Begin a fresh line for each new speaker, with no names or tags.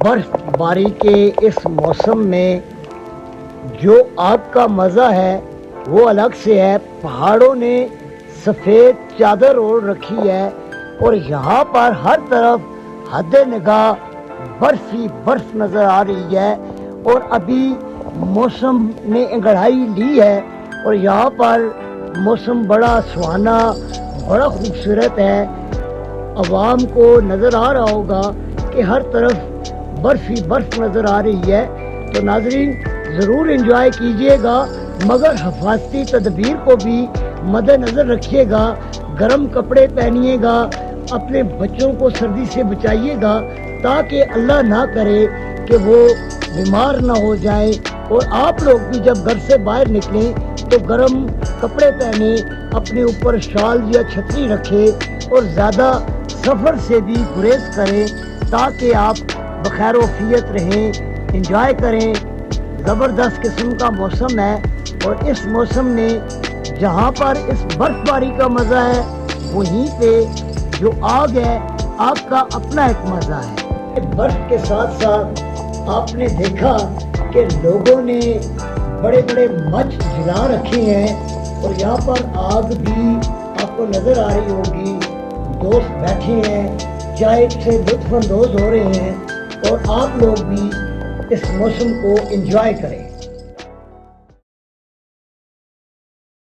बर्फ बारी के इस मौसम में जो आग का मज़ा है वो अलग से है। पहाड़ों ने सफ़ेद चादर ओढ़ रखी है और यहाँ पर हर तरफ हद निगाह बर्फ ही बर्फ नज़र आ रही है। और अभी मौसम ने अंगड़ाई ली है और यहाँ पर मौसम बड़ा सुहाना, बड़ा खूबसूरत है। अवाम को नज़र आ रहा होगा कि हर तरफ बर्फ ही बर्फ नज़र आ रही है। तो नाज़रीन ज़रूर एंजॉय कीजिएगा, मगर हिफाजती तदबीर को भी मद्देनज़र रखिएगा। गर्म कपड़े पहनिएगा, अपने बच्चों को सर्दी से बचाइएगा ताकि अल्लाह ना करे कि वो बीमार ना हो जाए। और आप लोग भी जब घर से बाहर निकलें तो गर्म कपड़े पहने, अपने ऊपर शाल या छतरी रखें और ज़्यादा सफ़र से भी गुरेज करें ताकि आप बखैर वफियत रहें, एंजॉय करें। ज़बरदस्त किस्म का मौसम है और इस मौसम में जहाँ पर इस बर्फबारी का मज़ा है वहीं पे जो आग है, आग का अपना एक मज़ा है। बर्फ के साथ साथ आपने देखा कि लोगों ने बड़े बड़े मंच जला रखे हैं और यहाँ पर आग भी आपको नज़र आ रही होगी। दोस्त बैठे हैं, चाय से लुत्फ़ अंदोज़ हो रहे हैं और आप लोग भी इस मौसम को एंजॉय करें।